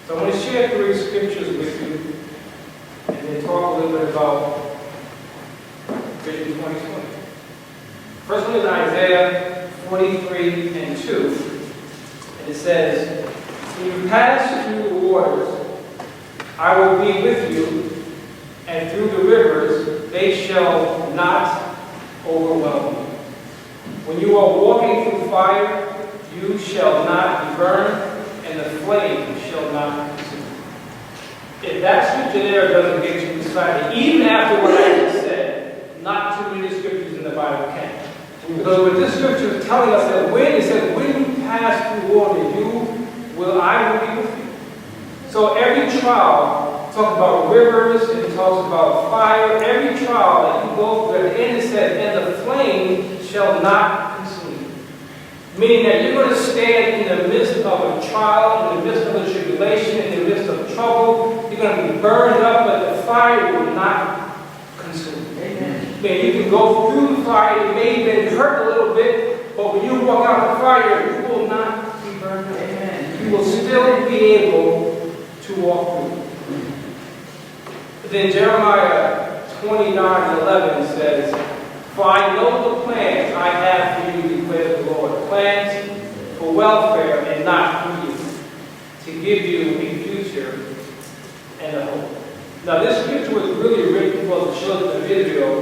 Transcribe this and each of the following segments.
So I'm going to share 3 scriptures with you and then talk a little bit about Vision 2020. First one is Isaiah 43 and 2. And it says, when you pass through the waters, I will be with you, and through the rivers, they shall not overwhelm you. When you are walking through fire, you shall not be burned, and the flame shall not consume. If that scripture there doesn't get you excited, even after what I just said, not too many scriptures in the Bible can. Because what this scripture is telling us that when you pass through water, I will be with you. So every trial talks about rivers, it talks about fire, every trial that you go through, at the end it says, and the flame shall not consume you. Meaning that you're going to stand in the midst of a trial, in the midst of a tribulation, in the midst of trouble. You're going to be burned up, but the fire will not consume you. Amen. Man, you can go through the fire, it may even hurt a little bit, but when you walk out the fire, you will not be burned up. Amen. You will still be able to walk through. But then Jeremiah 29:11 says, for I know the plans I have for you, declares the Lord, plans for welfare and not for you, to give you a future and a hope. Now this scripture was really written for the children of Israel,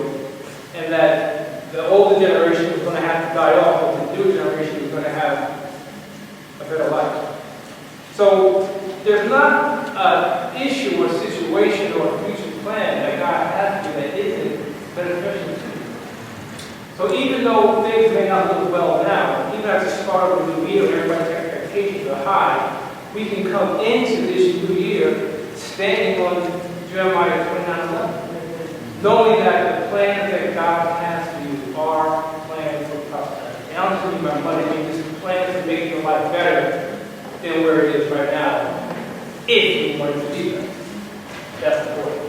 and that the older generation was going to have to die off, but the new generation was going to have a better life. So there's not an issue or situation or a future plan that God has for you that isn't beneficial to you. So even though things may not look well now, even at the start of the new year, everybody's expectations are high, we can come into this new year standing on Jeremiah 29:11, knowing that the plans that God has for you are plans for prosperity. And I'm talking about money, I mean just plans to make your life better than where it is right now, if you want it to be better. That's the point.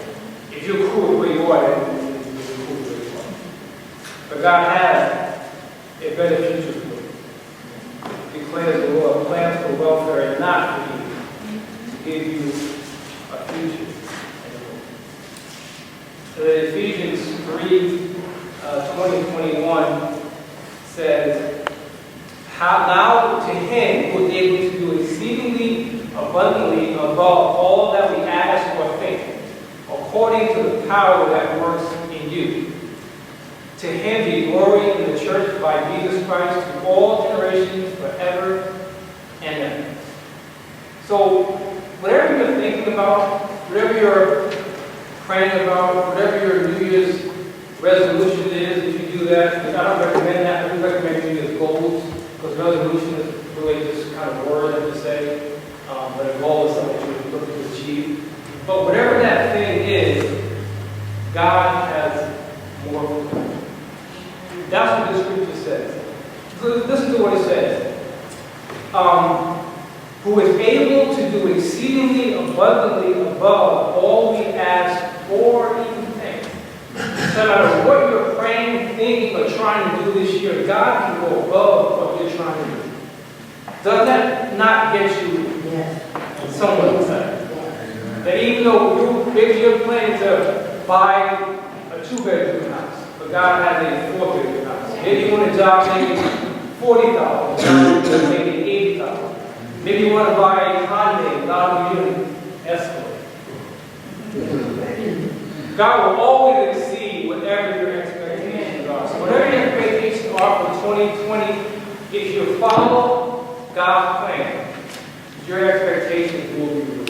If you're cool where you are, then you're cool where you are. But God has a better future for you. Declares the Lord, plans for welfare and not for you, to give you a future. So Ephesians 3:20-21 says, how now to him who is able to do exceedingly abundantly above all that we ask or think, according to the power that works in you. To him be glory in the church by Jesus Christ to all generations forever and ever. So whatever you're thinking about, whatever you're praying about, whatever your New Year's resolution is, if you do that, I don't recommend that. I do recommend New Year's goals, because resolution is really just kind of word to say, but a goal is something you're looking to achieve. But whatever that thing is, God has more for you. That's what the scripture says. Listen to what it says. Who is able to do exceedingly abundantly above all we ask or even think. No matter what you're praying, thinking, or trying to do this year, God can go above what you're trying to do. Does that not get you somewhat excited? That even though maybe you're planning to buy a 2-bedroom house, but God has a 4-bedroom house. Maybe you want a job making $40,000, God making $80,000. Maybe you want to buy a Hyundai, God will give you an Escalade. God will always exceed whatever your expectations are. So whatever your expectations are for 2020, if you follow God's plan, your expectations will be real.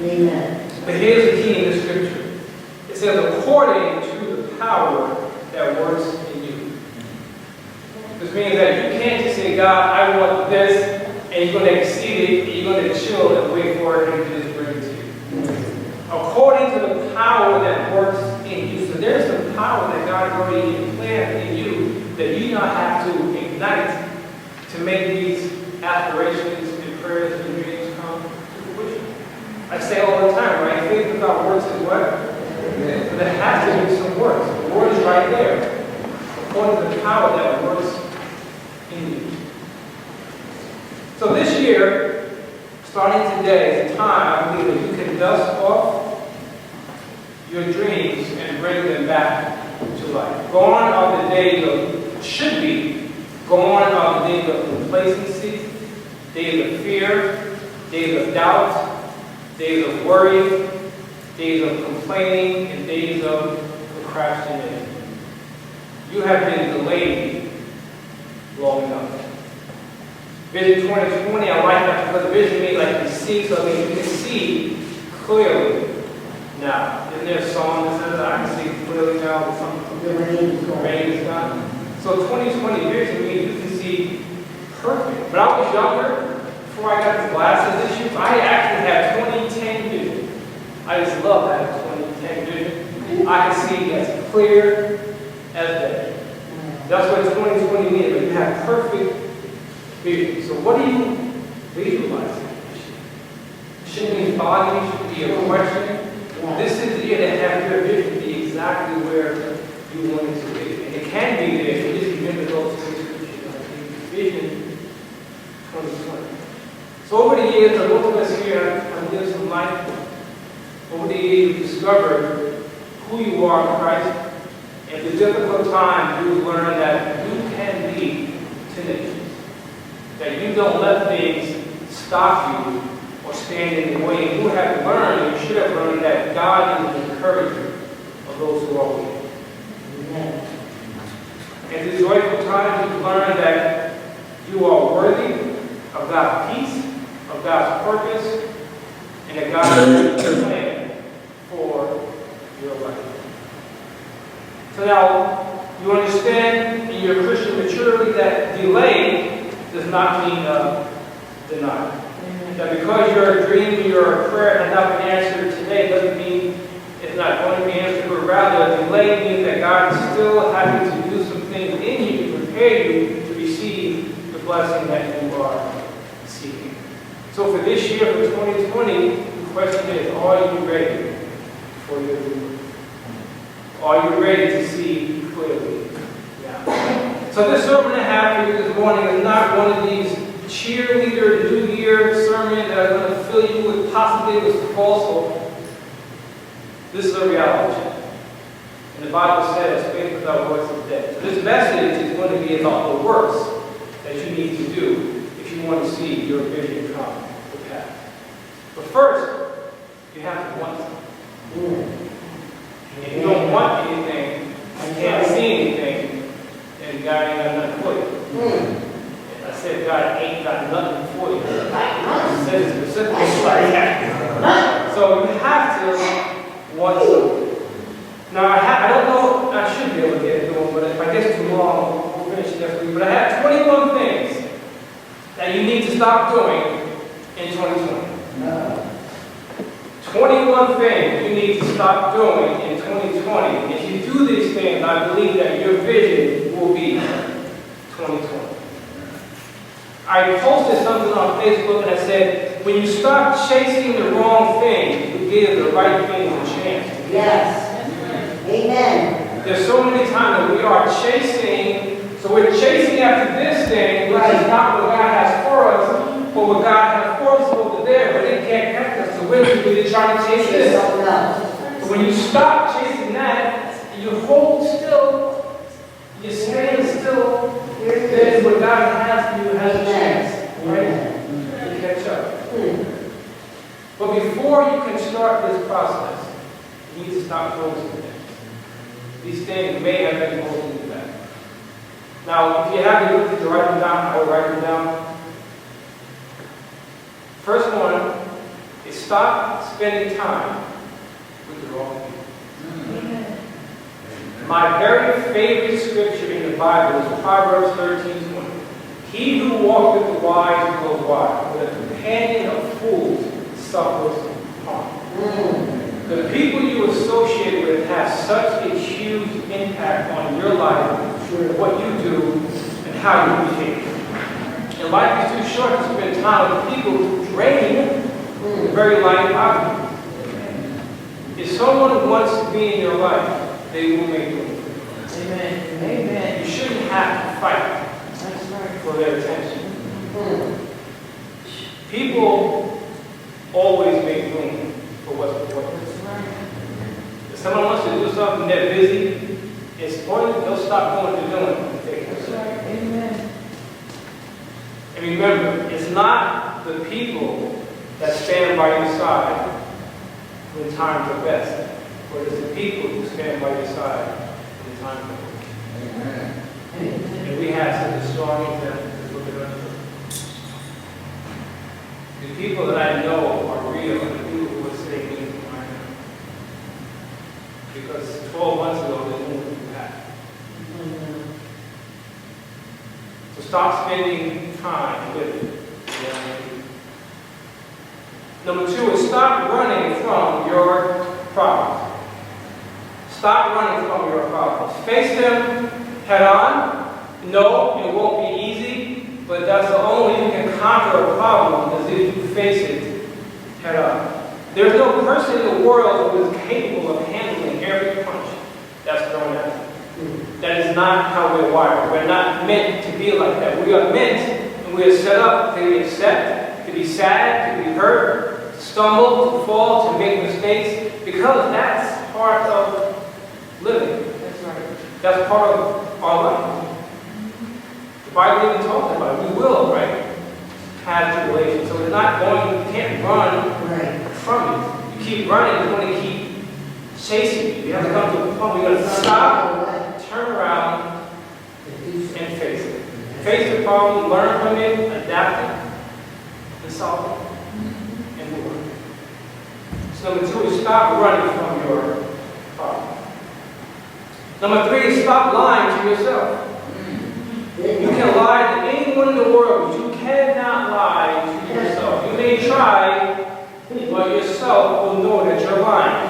Amen. But here's the key in the scripture. It says, according to the power that works in you. This means that you can't just say, God, I want this, and you're going to exceed it, and you're going to chill and wait for it and just bring it to you. According to the power that works in you. So there's some power that God has already implanted in you that you not have to ignite to make these aspirations and prayers and dreams come to fruition. I say all the time, right? Faith without works is what? But there has to be some works. The word is right there. According to the power that works in you. So this year, starting today is a time, I believe, that you can dust off your dreams and bring them back to life. Gone are the days of, should be, gone are the days of complacency, days of fear, days of doubt, days of worry, days of complaining, and days of procrastination. You have been delayed long enough. Vision 2020, I like that because vision means like you see, so you can see clearly now. Isn't there a song that says, I can see clearly now that something The rain is gone? So 2020 vision means you can see perfect. When I was younger, before I got the glasses issues, I actually had 20/10 vision. I just love that 20/10 vision. I can see as clear as day. That's what 2020 means, but you have perfect vision. So what do you visualize? It shouldn't be foggy, it should be a question. This is the year to have your vision be exactly where you want it to be. And it can be there if you just remember those three scriptures. Like vision 2020. So over the years, the Lord bless here, I've lived some life. Over the years, you've discovered who you are in Christ. And through difficult times, you've learned that you can be tenacious. That you don't let things stop you or stand in the way. You have learned, you should have learned that God is the encourager of those who are weak. Amen. And through joyful times, you've learned that you are worthy of God's peace, of God's purpose, and that God has a plan for your life. So now, you understand in your Christian maturity that delay does not mean denial. That because your dream, your prayer has not been answered today doesn't mean it's not going to be answered, but rather delay means that God is still having to do some things in you to prepare you to receive the blessing that you are seeking. So for this year, for 2020, the question is, are you ready for your dream? Are you ready to see clearly? Yeah. So this sermon I have for you this morning is not one of these cheerleader New Year sermons that are going to fill you with possibly with false hope. This is a reality check. And the Bible says, faith without works is dead. So this message is going to be about the works that you need to do if you want to see your vision come to pass. But first, you have to want something. If you don't want anything, you can't see anything, then God ain't got nothing for you. I said God ain't got nothing for you. I said it specifically like that. So you have to want something. Now I don't know, I should be able to get into them, but if I get too long, we'll finish next week. But I have 21 things that you need to stop doing in 2020. 21 things you need to stop doing in 2020. If you do these things, I believe that your vision will be 2020. I posted something on Facebook and I said, when you stop chasing the wrong thing, you give the right thing a chance. Yes. Amen. There's so many times that we are chasing, so we're chasing after this thing, which is not what God has for us, but what God has for us over there, but it can't catch us. So we're really trying to chase this. So when you stop chasing that, you hold still, you stand still, then what God has for you has a chance, right? To catch up. But before you can start this process, you need to stop doing some things. These things may have been holding you back. Now, if you have the ability to write them down, I will write them down. First one is stop spending time with the wrong people. My very favorite scripture in the Bible is Proverbs 13:20. He who walks with the wise goes wise, but a companion of fools suffers harm. The people you associate with have such a huge impact on your life, what you do, and how you behave. And life is too short to spend time with people who drain the very life out of you. If someone wants to be in your life, they will make you. Amen. Amen. You shouldn't have to fight for their attention. People always make room for what's before them. If someone wants to do something, they're busy, it's important they'll stop going to doing it. Amen. And remember, it's not the people that stand by your side when times are best, but it's the people who stand by your side when times are worst. Amen. And we have such a strong example to look at us. The people that I know are real and the people who are saying things right now. Because 12 months ago, they didn't do that. So stop spending time with the young people. Number 2 is stop running from your problems. Stop running from your problems. Face them head on. No, it won't be easy, but that's the only way you can conquer a problem is if you face it head on. There's no person in the world who is capable of handling every punch that's thrown at them. That is not how we're wired. We're not meant to be like that. We are meant and we are set up to be upset, to be sad, to be hurt, to stumble, to fall, to make mistakes, because that's part of living. That's right. That's part of our life. The Bible even talks about it. We will, right, have tribulation. So it's not going, you can't run Right. from it. You keep running, it's going to keep chasing you. You have to come to a point where you're going to stop, turn around, and face it. Face the problem, learn from it, adapt it, and solve it, and move on. So number 2 is stop running from your problem. Number 3 is stop lying to yourself. You can lie to anyone in the world, but you cannot lie to yourself. You may try, but yourself will know that you're lying.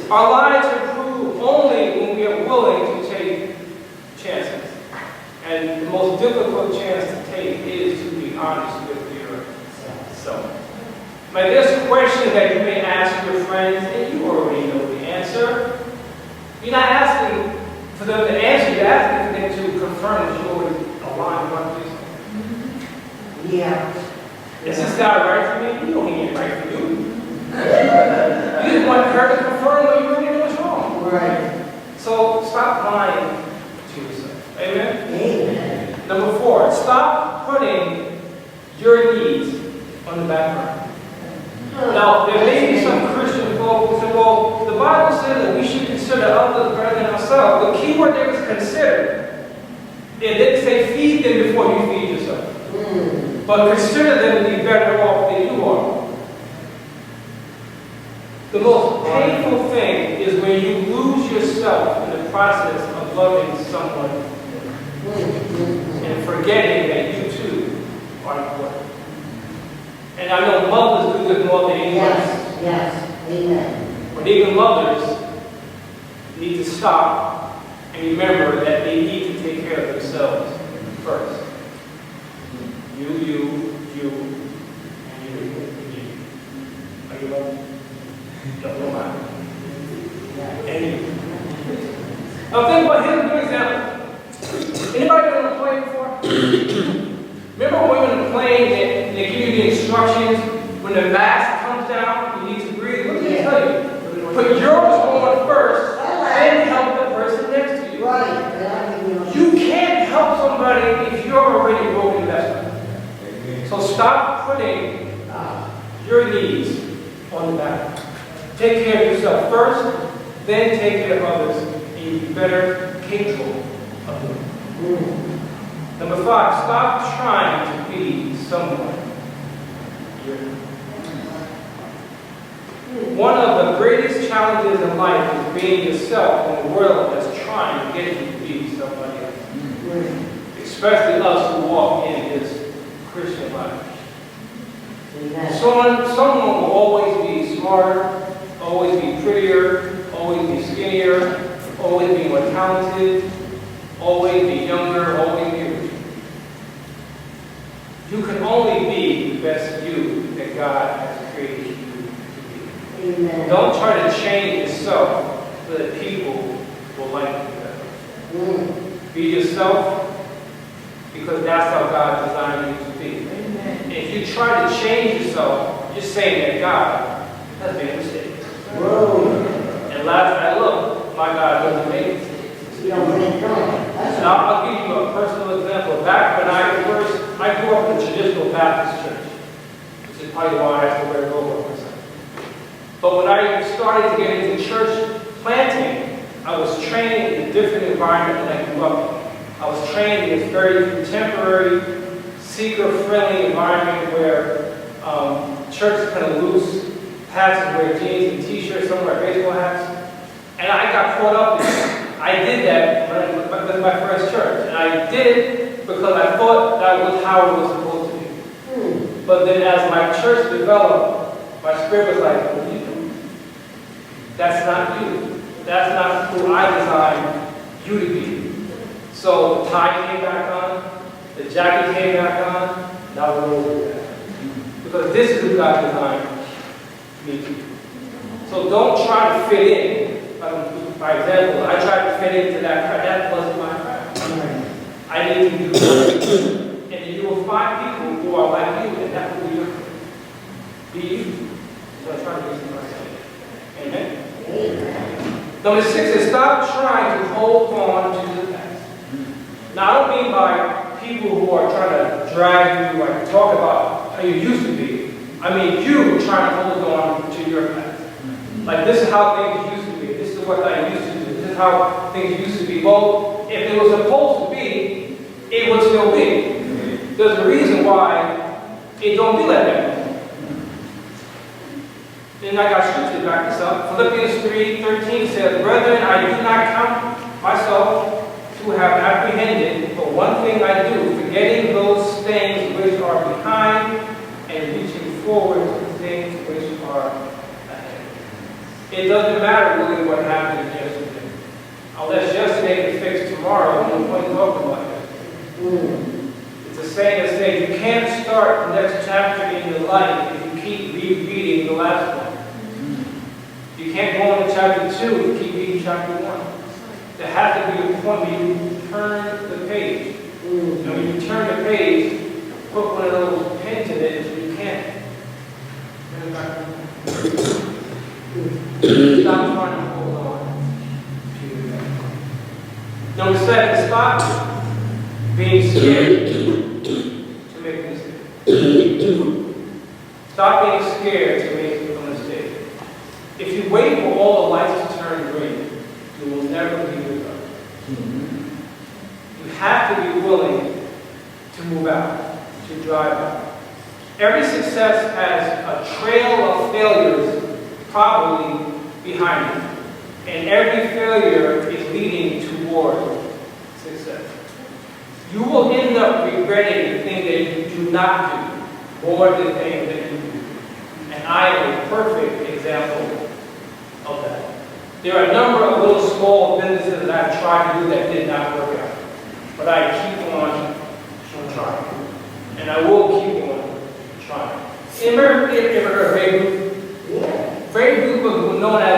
Our lies improve only when we are willing to take chances. And the most difficult chance to take is to be honest with yourself. Now, there's questions that you may ask your friends, and you already know the answer. You're not asking for them to answer, you're asking for them to confirm that you already aligned with yourself. Yeah. Is this guy right for me? You know he ain't right for you. You just want her to confirm what you already know is wrong. Right. So stop lying to yourself. Amen? Amen. Number 4, stop putting your needs on the back burner. Now, there may be some Christian folk who say, well, the Bible says that we should consider others better than ourselves. The key word there is consider. It didn't say feed them before you feed yourself. But consider them to be better off than you are. The most painful thing is when you lose yourself in the process of loving someone and forgetting that you too are important. And I know mothers do this more than anyone. Yes. Yes. Amen. But even mothers need to stop and remember that they need to take care of themselves first. You, and you. Are you loving? Don't mind. And you. Now think about here's a good example. Anybody been on a plane before? Remember when you're on a plane and they give you the instructions, when the mask comes down, you need to breathe? What do they tell you? Put yours on first, then help the person next to you. Right. You can't help somebody if you're already broken vessel. So stop putting your needs on the back. Take care of yourself first, then take care of others, and you'll be better capable of them. Number 5, stop trying to be someone you're not. One of the greatest challenges in life is being yourself in a world that's trying to get you to be somebody else. Especially us who walk in this Christian life. Someone will always be smarter, always be prettier, always be skinnier, always be more talented, always be younger, always be richer. You can only be the best you that God has created you to be. Amen. Don't try to change yourself so that people will like you better. Be yourself because that's how God designed you to be. Amen. And if you try change yourself, you're saying that God has made a mistake. Whoa. And last I looked, my God doesn't make mistakes. You don't make God. And I'll give you a personal example. Back when I grew up in a traditional Baptist church, which is probably why I have to wear a robe on myself. But when I started to get into church planting, I was trained in a different environment than I grew up in. I was trained in this very contemporary, seeker-friendly environment where church is kind of loose, pastors wear jeans and t-shirts, some wear baseball hats. And I got caught up in it. I did that with my first church. And I did it because I thought that was how it was supposed to be. But then as my church developed, my spirit was like, what are you doing? That's not you. That's not who I designed you to be. So the tie came back on, the jacket came back on, now we're over that. Because this is who God designed me to be. So don't try to fit in. By example, I tried to fit into that crowd. That wasn't my crowd. I need to do that. And you will find people who are like you, and that will be your crowd. Be you. So I try to be somebody. Amen? Number 6 is stop trying to hold on to the past. Now, I don't mean by people who are trying to drag you, like talk about how you used to be. I mean you trying to hold on to your past. Like, this is how things used to be. This is what I used to do. This is how things used to be. Well, if it was supposed to be, it would still be. There's a reason why it don't be like that. And I got scripture to back this up. Philippians 3:13 says, Brethren, I do not count myself to have apprehended, but one thing I do, forgetting those things which are behind and reaching forward to the things which are ahead. It doesn't matter really what happened yesterday. Unless yesterday can fix tomorrow, no point talking about yesterday. It's the same as saying you can't start the next chapter in your life if you keep rereading the last one. You can't go into chapter 2 and keep reading chapter 1. There has to be a point where you turn the page. And when you turn the page, put one of those pins in it so you can't turn it back around. Stop trying to hold on to your past. Number 7, stop being scared to make a mistake. Stop being scared to make a mistake. If you wait for all the lights to turn green, you will never be with God. You have to be willing to move out, to drive out. Every success has a trail of failures probably behind it. And every failure is leading toward success. You will end up regretting the thing that you do not do more than the thing that you do. And I am a perfect example of that. There are a number of little small businesses that I've tried to do that did not work out. But I keep on trying. And I will keep on trying. Ever heard of Babe Ruth? Babe Ruth was known as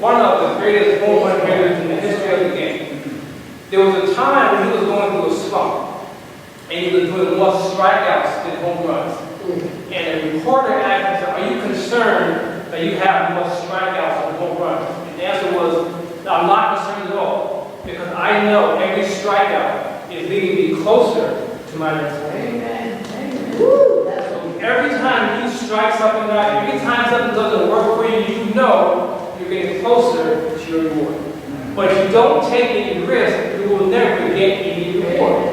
one of the greatest home run hitters in the history of the game. There was a time when he was going through a slump. And he was doing more strikeouts than home runs. And a reporter asked him, are you concerned that you have more strikeouts than home runs? And the answer was, I'm not concerned at all. Because I know every strikeout is leading me closer to my next one. Amen. So every time you strike something out, every time something doesn't work for you, you know you're getting closer to your reward. But if you don't take any risk, you will never get any reward.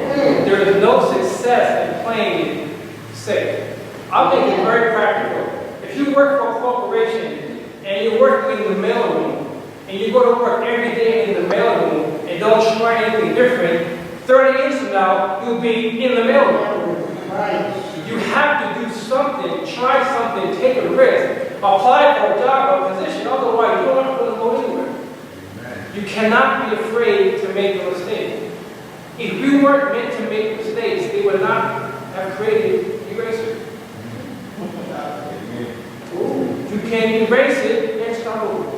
There is no success in playing it safe. I'll make it very practical. If you work for a corporation and you're working in the mailroom, and you go to work every day in the mailroom and don't try anything different, 30 years from now, you'll be in the mailroom. You have to do something, try something, take a risk, apply for a job or a position, otherwise you're not going to go anywhere. You cannot be afraid to make a mistake. If we weren't meant to make mistakes, they would not have created erasers. You can erase it and start over.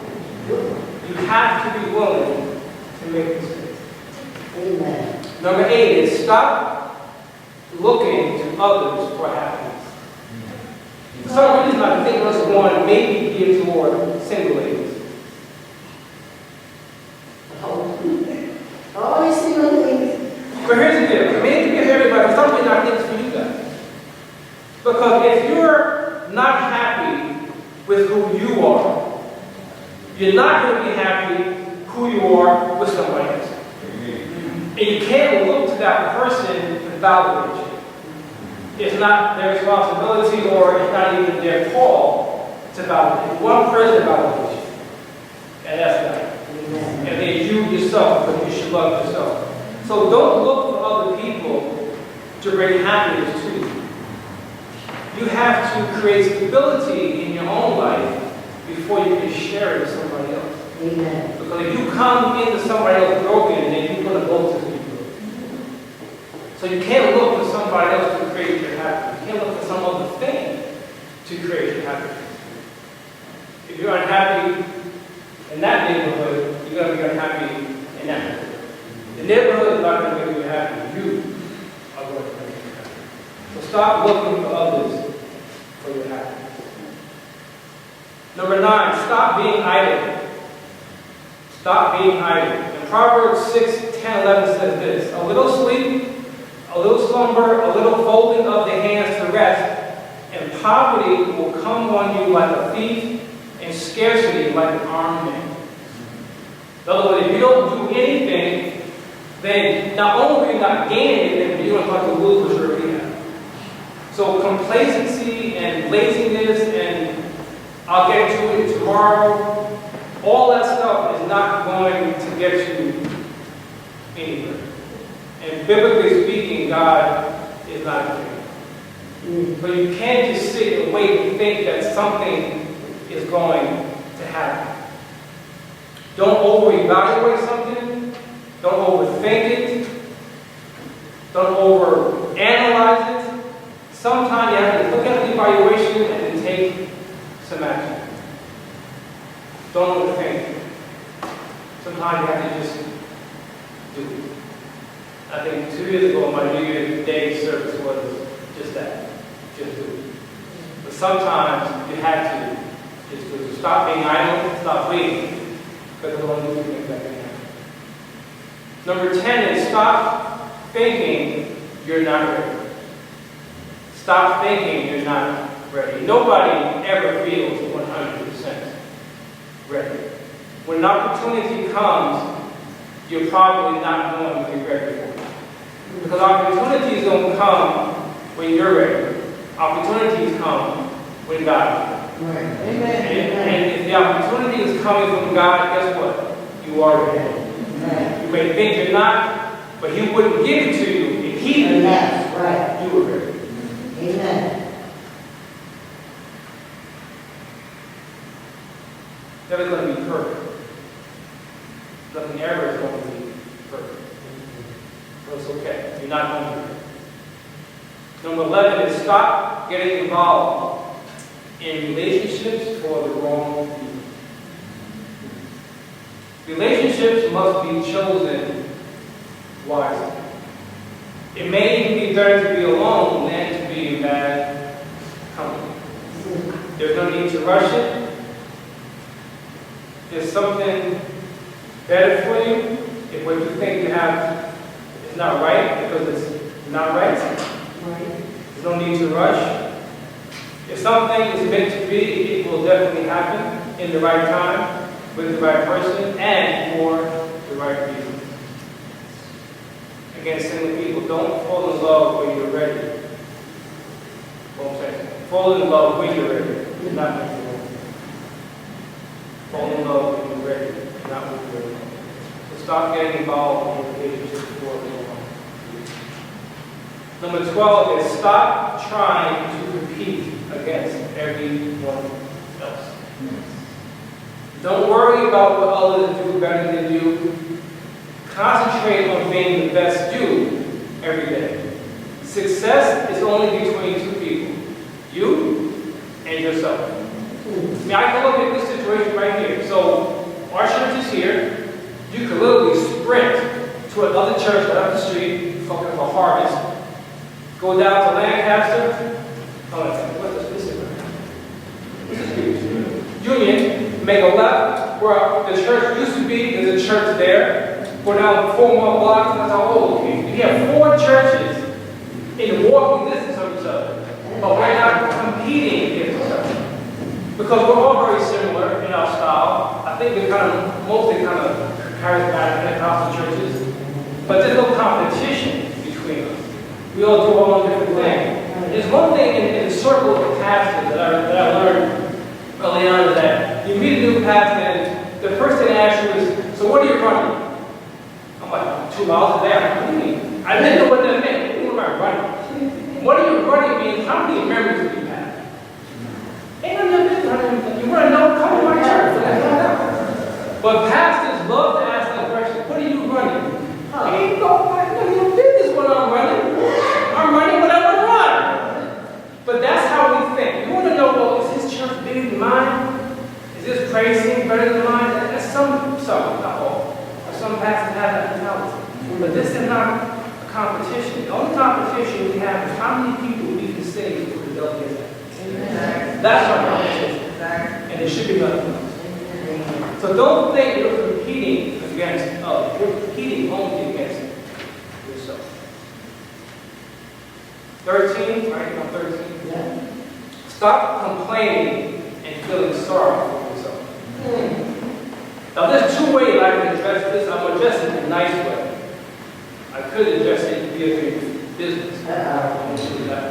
You have to be willing to make mistakes. Number 8 is stop looking to others for happiness. For some reason, I think what's going maybe geared toward single ladies. Always single ladies. But here's the deal. Maybe it's everybody, but some reason I think it's for you guys. Because if you're not happy with who you are, you're not going to be happy who you are with somebody else. And you can't look to that person for validation. It's not their responsibility or it's not even their call to validate. One person validation. And that's that. And then you yourself, because you should love yourself. So don't look for other people to bring happiness to you. You have to create stability in your own life before you can share it with somebody else. Amen. Because if you come into somebody else broken, then you're going to go to be broken. So you can't look for somebody else to create your happiness. You can't look for some other thing to create your happiness. If you're unhappy in that neighborhood, you're going to be unhappy in that neighborhood. The neighborhood is not going to make you happy. You are going to make you happy. So stop looking for others for your happiness. Number 9, stop being idle. Stop being idle. In Proverbs 6, 10, 11 says this: a little sleep, a little slumber, a little folding of the hands to rest, and poverty will come on you like a thief, and scarcity like an armed man. In other words, if you don't do anything, then not only will you not gain anything, but you're going to have to lose what you already have. So complacency and laziness and I'll get to it tomorrow, all that stuff is not going to get you anywhere. And biblically speaking, God is not there. So you can't just sit and wait and think that something is going to happen. Don't over-evaluate something. Don't overthink it. Don't over-analyze it. Sometimes you have to look at the evaluation and then take some action. Don't overthink it. Sometimes you have to just do it. I think 2 years ago, my New Year's Day service was just that. Just do it. But sometimes you have to just do it. So stop being idle, stop waiting, because there's only 2 things that can happen. Number 10 is stop thinking you're not ready. Stop thinking you're not ready. Nobody ever feels 100% ready. When an opportunity comes, you're probably not going to be ready for it. Because opportunities don't come when you're ready. Opportunities come when God is ready. Right. Amen. And if the opportunity is coming from God, guess what? You are ready. Right. You may think you're not, but He wouldn't give it to you if He didn't. That's right. You were ready. Amen. Never going to be perfect. Nothing ever is going to be perfect. So it's okay. You're not going to be perfect. Number 11 is stop getting involved in relationships for the wrong reasons. Relationships must be chosen wisely. It may even be better to be alone than to be in bad company. There's no need to rush it. There's something better for you if what you think you have is not right because it's not right. There's no need to rush. If something is meant to be, it will definitely happen in the right time, with the right person, and for the right reasons. Again, single people, don't fall in love when you're ready. Fall in love when you're ready, not when you're ready. Fall in love when you're ready, not when you're ready. So stop getting involved in relationships for the wrong. Number 12 is stop trying to compete against everyone else. Don't worry about what others do better than you. Concentrate on being the best you every day. Success is only between 2 people, you and yourself. I mean, I can look at this situation right here. So, our church is here. You could literally sprint to another church right up the street, talking about Harvest. Go down to Lancaster. Oh, what's this? take a left where the church used to be. There's a church there. Go down 4 more blocks, that's our old location. We have 4 churches in walking distance of each other. But we're not competing against each other. Because we're all very similar in our style. I think we're mostly charismatic Pentecostal churches. But there's no competition between us. We all do our own different thing. There's one thing in the circle of pastors that I learned early on is that you meet a new pastor and the first thing they ask you is, so what are you running? I'm like, 2 miles a day. What do you mean? I didn't know what that meant. What am I running? What are you running means? How many members do you have? Ain't none of your business. You want to know? Come to my church. But pastors love to ask that question. What are you running? Ain't none of your business what I'm running. I'm running what I want to run. But that's how we think. You want to know, well, is this church bigger than mine? Is this praise team better than mine? That's some, not all. Some pastors have that mentality. But this is not a competition. The only competition we have is how many people we can save for the delegates. That's our competition. And it should be nothing else. So don't think you're competing against others. You're competing only against yourself. 13, right? No, 13. Yeah. Stop complaining and feeling sorry for yourself. Now, there's 2 ways I can address this. I'm going to address it in a nice way. I could address it via business. I won't do that.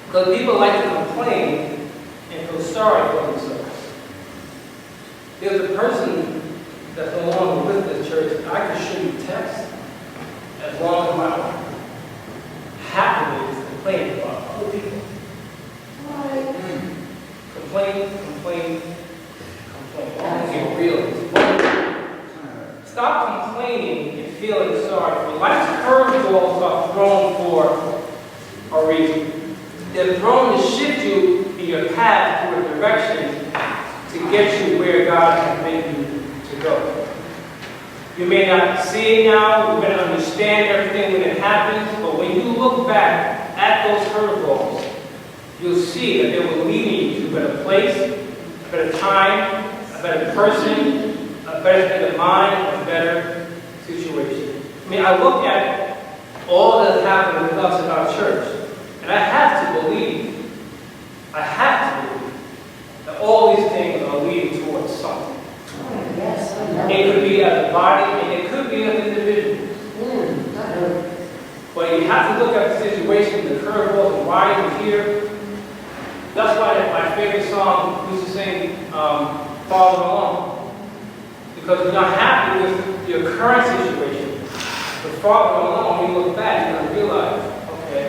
Because people like to complain and feel sorry for themselves. There's a person that's no longer with this church. I can show you text as long as my happily is complaining about other people. Complain. Get real. Stop complaining and feeling sorry for life's curveballs are thrown for a reason. They're thrown to shift you in your path toward a direction to get you where God has meant you to go. You may not see it now, you may not understand everything when it happens, but when you look back at those curveballs, you'll see that they will lead you to a better place, a better time, a better person, a better state of mind, a better situation. I mean, I look at all that has happened with us in our church, and I have to believe that all these things are leading towards something. Yes, It could be as a body, and it could be as individuals. But you have to look at the situation, the curveballs, and why you're here. That's why my favorite song we used to sing, Follow Along. Because we're not happy with your current situation. But follow along, when you look back, you're going to realize, okay,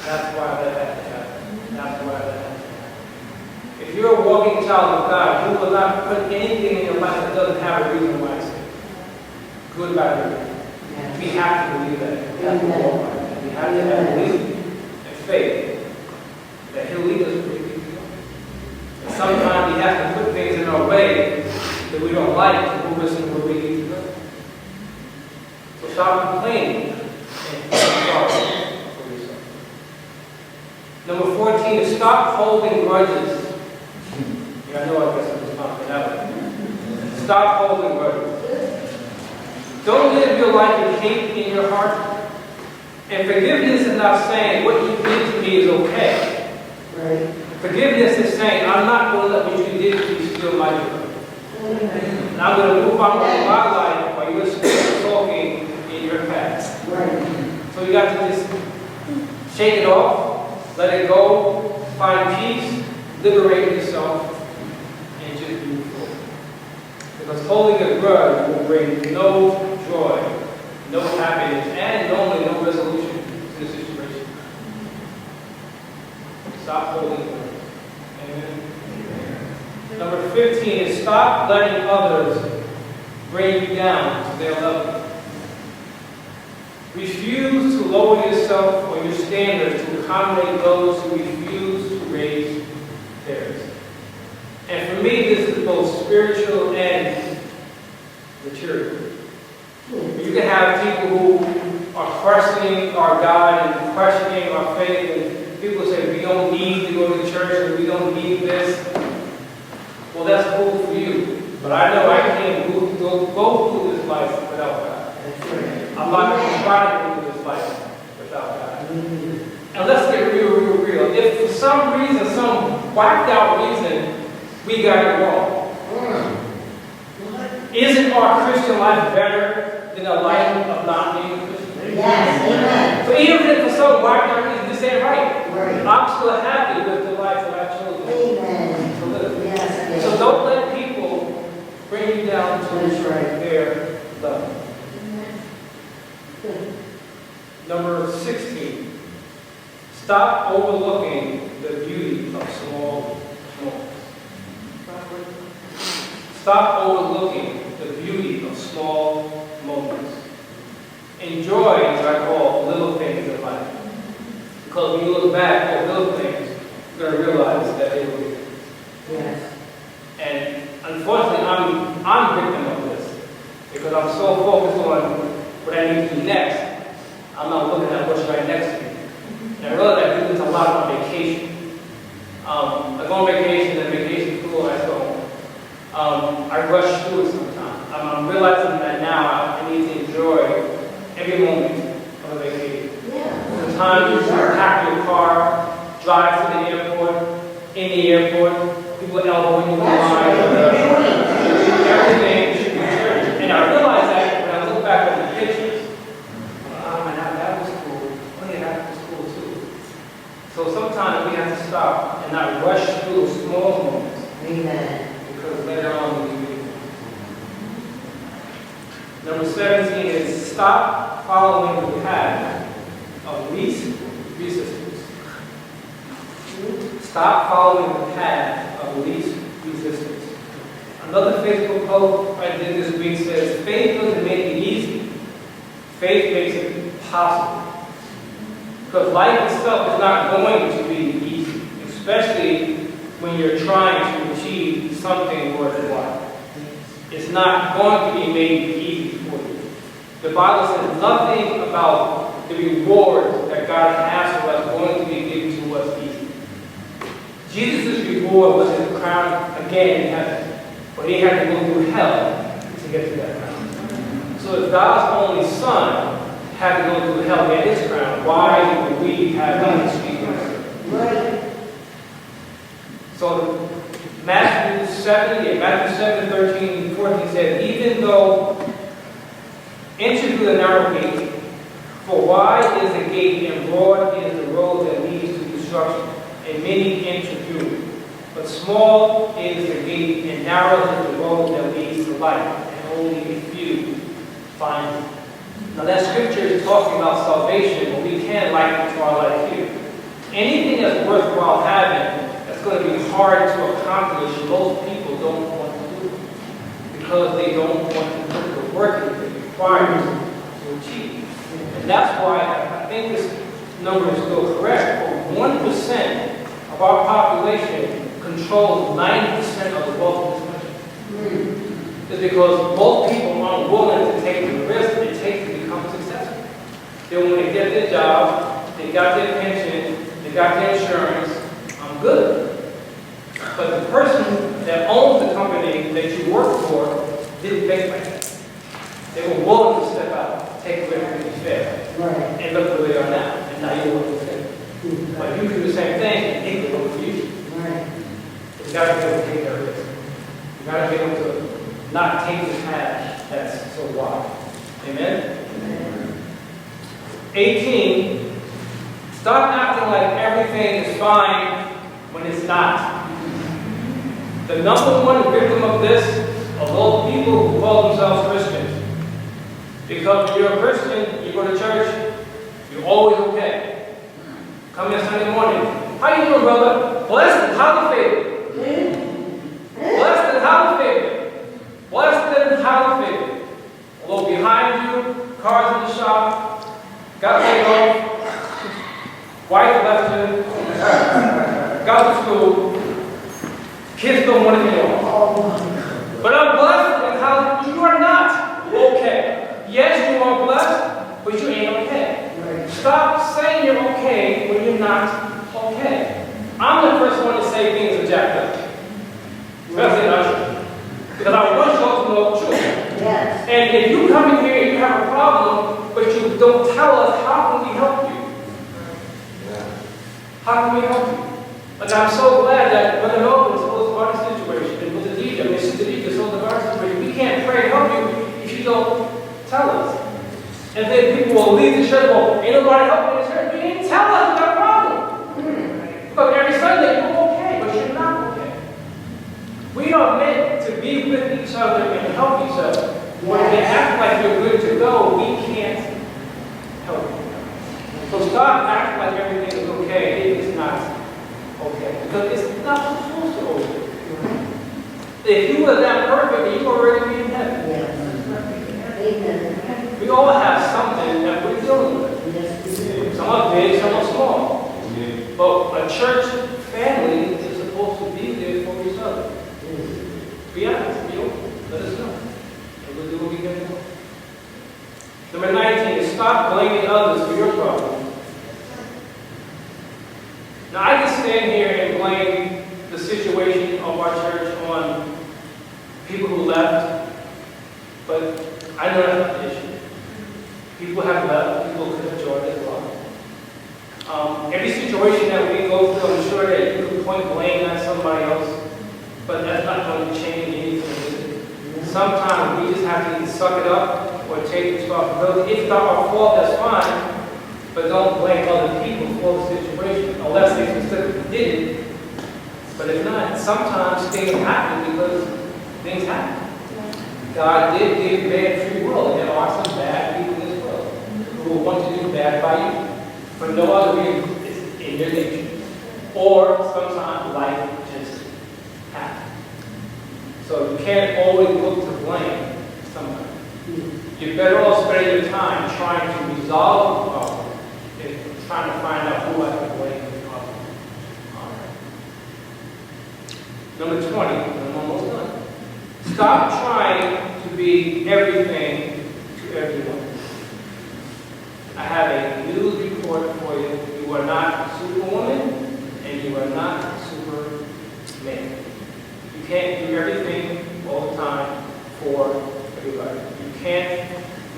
that's why that had to happen. That's why that had to happen. If you're a walking child of God, you will not put anything in your life that doesn't have a reason why it's there. Good, bad, or good. We have to believe that. We have to walk by that. We have to have belief and faith that He'll lead us where we need to go. And sometimes He has to put things in our way that we don't like to move us into where we need to go. So stop complaining and feel sorry for yourself. Number 14 is stop holding grudges. Yeah, I know I guess I'm just talking that one. Stop holding grudges. Don't live your life with hate in your heart. And forgiveness is not saying what you did to me is okay. Right. Forgiveness is saying, I'm not going to let what you did to me steal my joy. And I'm going to move on with my life while you're still talking in your past. Right. So you got to just shake it off, let it go, find peace, liberate yourself, and just move forward. Because holding a grudge will bring no joy, no happiness, and normally no resolution to the situation. Stop holding a grudge. Amen. Number 15 is stop letting others bring you down to their level. Refuse to lower yourself or your standards to accommodate those who refuse to raise theirs. And for me, this is both spiritual and material. You can have people who are questioning our God and questioning our faith, and people say we don't need to go to church and we don't need this. well, that's cool for you. But I know I can't go through this life without God. That's right. I'm not going to try to go through this life without God. And let's get real. If for some reason, some whacked out reason, we got it wrong, isn't our Christian life better than a life of not being a Christian? Yes, amen. So even if for some whacked out reason this ain't right, Right. I'm still happy with the life that I've chosen Amen. to live. Yes, yes. So don't let people bring you down to That's right. their level. Good. Number 16. Stop overlooking the beauty of small moments. Stop overlooking the beauty of small moments. Enjoy what I call little things in life. Because when you look back at little things, you're going to realize that they were big. Yes. And unfortunately, I'm a victim of this. Because I'm so focused on what I need to do next, I'm not looking at what's right next to me. And I realize I do this a lot on vacation. I go on vacation and vacation school, I go. I rush through it sometimes. I'm realizing that now I need to enjoy every moment of a vacation. Yeah. Sometimes you pack your car, drive to the airport, in the airport, people elbowing you in the line, everything should be church. And I realize that when I look back at the pictures, that was cool. Oh yeah, that was cool too. So sometimes we have to stop and not rush through those small moments. Amen. Because later on we will. Number 17 is stop following the path of least resistance. Stop following the path of least resistance. Another Facebook post I did this week says, faith doesn't make it easy. Faith makes it possible. Because life itself is not going to be easy, especially when you're trying to achieve something worthwhile. It's not going to be made easy for you. The Bible says nothing about the reward that God has for us going to be given to us easy. Jesus' reward was his crown again in heaven, but he had to go through hell to get to that crown. So if God's only Son had to go through hell to get his crown, why would we have his speakers? Right. So Matthew 7, 13, 14 says, even though enter through the narrow gate, for wide is the gate and broad is the road that leads to destruction, and many enter through it. But small is the gate and narrow is the road that leads to life, and only a few find it. Now that scripture is talking about salvation, but we can liken it to our life here. Anything that's worthwhile having that's going to be hard to accomplish, most people don't want to do it. Because they don't want to put the work that it requires to achieve. And that's why I think this number is still correct. For 1% of our population controls 90% of the wealth of this country. It's because most people aren't willing to take the risk it takes to become successful. Then when they get their job, they got their pension, they got their insurance, I'm good. But the person that owns the company that you work for didn't think like that. They were willing to step out, take a risk and fail. Right. And look where they are now. And now you're willing to fail. But you can do the same thing and they can work for you. Right. You got to be able to take that risk. You got to be able to not take the path that's so wide. Amen? Amen. 18, stop acting like everything is fine when it's not. The number one victim of this are those people who call themselves Christians. Because when you're a Christian, you go to church, you're always okay. Come in Sunday morning. How you doing, brother? Blessed and highly favored. Blessed and highly favored. Blessed and highly favored. Although behind you, cars in the shop, got laid off, wife left him, got to school, kids don't want to get off. But I'm blessed and how you are not okay. Yes, you are blessed, but you ain't okay. Stop saying you're okay when you're not okay. I'm the first one to say things are jacked up. especially in our church. Because I want y'all to know the truth. Yes. And if you come in here and you have a problem, but you don't tell us, how can we help you? How can we help you? Like, I'm so glad that Brother Melvin told us about the situation, and Brother DJ, and Sister DJ told us about the situation. We can't pray and help you if you don't tell us. And then people will leave the church, well, ain't nobody helping the church. You didn't tell us about a problem. Because every Sunday you're okay, but you're not okay. We are meant to be with each other and help each other. When they act like you're good to go, we can't help you. So stop acting like everything is okay. It is not okay. Because it's not supposed to be okay. If you were that perfect, you would already be in heaven. Amen. We all have something that we're dealing with. Yes. Some are big, some are small. But a church family is supposed to be there for each other. Be honest, you know, let us know. And we'll do what we can do. Number 19 is stop blaming others for your problems. Now, I can stand here and blame the situation of our church on people who left, but I know that's not the issue. People have left, people could have joined as well. Every situation that we go through, I'm sure that you could point blame at somebody else, but that's not going to change anything. Sometimes we just have to either suck it up or take responsibility. If it's not our fault, that's fine, but don't blame other people for the situation, unless they specifically did it. But if not, sometimes things happen because things happen. God did give man free will, and there are some bad people in this world who will want to do bad by you for no other reason. It's in their nature. Or sometimes life just happens. So you can't always look to blame somebody. You're better off spending your time trying to resolve the problem than trying to find out who I can blame for the problem. All right. Number 20, I'm almost done. Stop trying to be everything to everyone. I have a news report for you. You are not Superwoman, and you are not Superman. You can't do everything all the time for everybody. You can't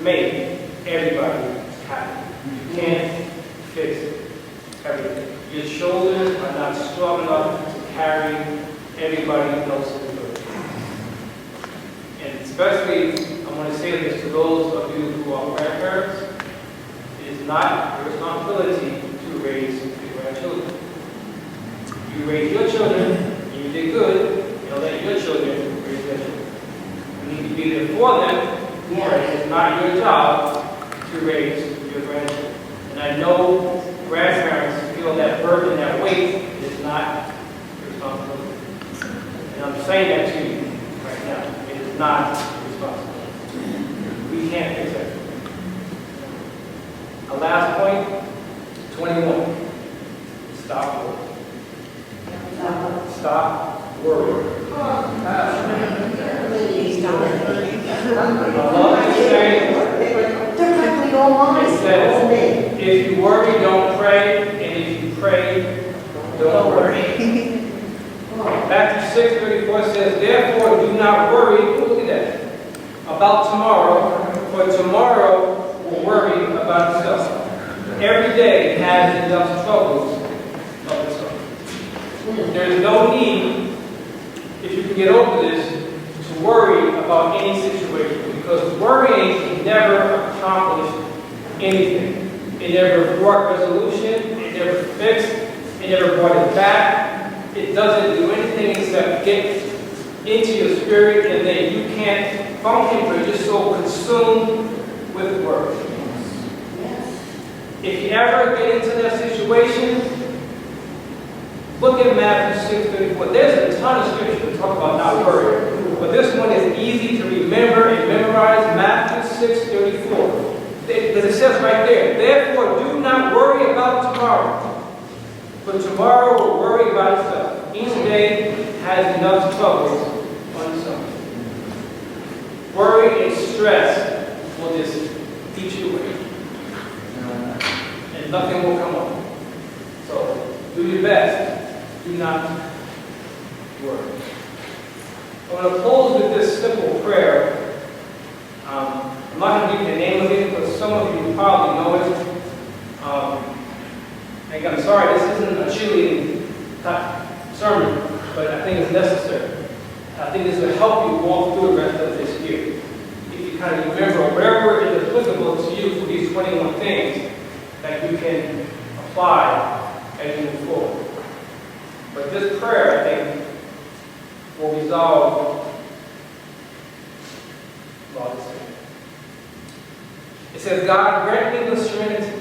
make everybody happy. You can't fix everything. Your shoulders are not strong enough to carry everybody else's burden. And especially, I want to say this to those of you who are grandparents, it is not your responsibility to raise your grandchildren. You raise your children, and you did good, and let your children raise their children. You need to be there for them, but it's not your job to raise your grandchildren. And I know grandparents feel that burden, that weight is not your responsibility. And I'm saying that to you right now. It is not your responsibility. We can't fix that. A last point, 21. Stop worrying. Stop worrying. Allah is saying, it says, if you worry, don't pray, and if you pray, don't worry. Matthew 6:34 says, therefore do not worry, look at that, about tomorrow, for tomorrow will worry about itself. Every day has enough troubles of its own. There is no need, if you can get over this, to worry about any situation, because worrying never accomplished anything. It never brought resolution, it never fixed, it never brought it back. It doesn't do anything except get into your spirit, and then you can't function because you're just so consumed with worry. If you ever get into that situation, look at Matthew 6:34. There's a ton of scripture to talk about not worrying, but this one is easy to remember and memorize. Matthew 6:34. Because it says right there, therefore do not worry about tomorrow, for tomorrow will worry about itself. Each day has enough troubles on its own. Worry and stress will just eat you away, and nothing will come up. So do your best. Do not worry. I'm going to close with this simple prayer. I'm not going to give you the name of it, but some of you probably know it. And I'm sorry, this isn't a cheerleading type sermon, but I think it's necessary. I think this will help you walk through the rest of this year. If you kind of remember wherever it is applicable to you for these 21 things that you can apply as you move forward. But this prayer, I think, will resolve a lot of this. It says, God, grant me the serenity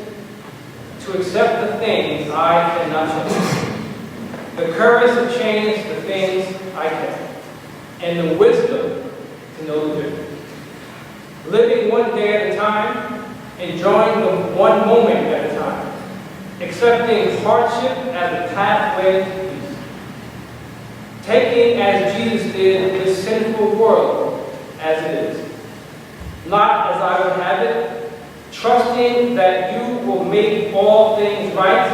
to accept the things I cannot change, the courage to change the things I can, and the wisdom to know the difference. Living one day at a time, enjoying the one moment at a time, accepting hardship as a pathway to peace, taking as Jesus did this sinful world as it is, not as I would have it, trusting that you will make all things right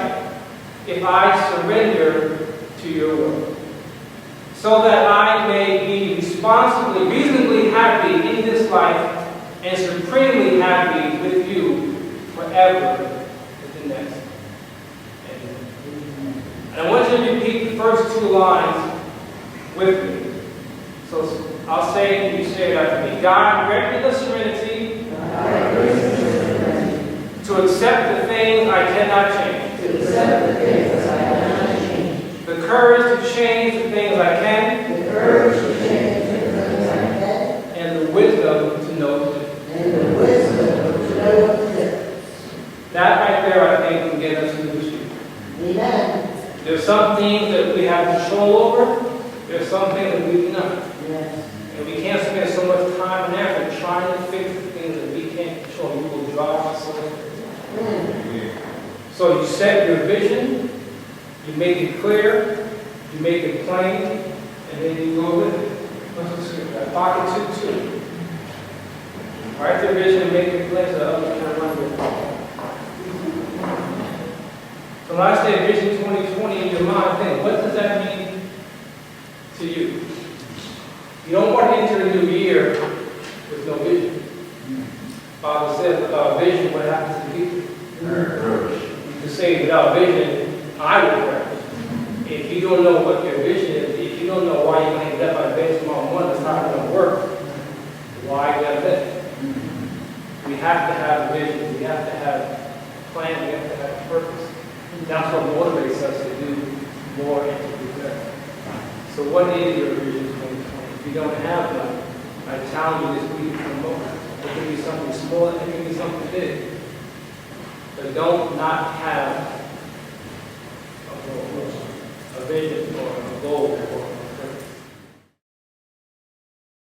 if I surrender to your will, so that I may be responsibly, reasonably happy in this life and supremely happy with you forever in the next. Amen. And I want you to repeat the first two lines with me. So I'll say it and you say it after me. God, grant me the serenity to accept the things I cannot change. The courage to change the things I can. And the wisdom to know the difference. That right there, I think, can get us through this year. Amen. There's some things that we have control over. There's some things that we do not. Yes. And we can't spend so much time and effort trying to fix the things that we can't control. You will drive us away. So you set your vision, you make it clear, you make it plain, and then you go with it. What's the scripture? Habakkuk 2:2. Write the vision, make it plain so that others can run with it. So when I say Vision 2020 in your mind, think, what does that mean to you? You don't want to enter a new year with no vision. Bible says without vision, what happens to people? You can say without vision, I will perish. If you don't know what your vision is, if you don't know why you're going to get up by bed tomorrow morning, it's not going to work. Why you got to bed? We have to have a vision. We have to have a plan. We have to have a purpose. That's what motivates us to do more and to do better. So what is your vision 2020? If you don't have one, I challenge you this week to promote it. It can be something small, it can be something big. But don't not have a vision or a goal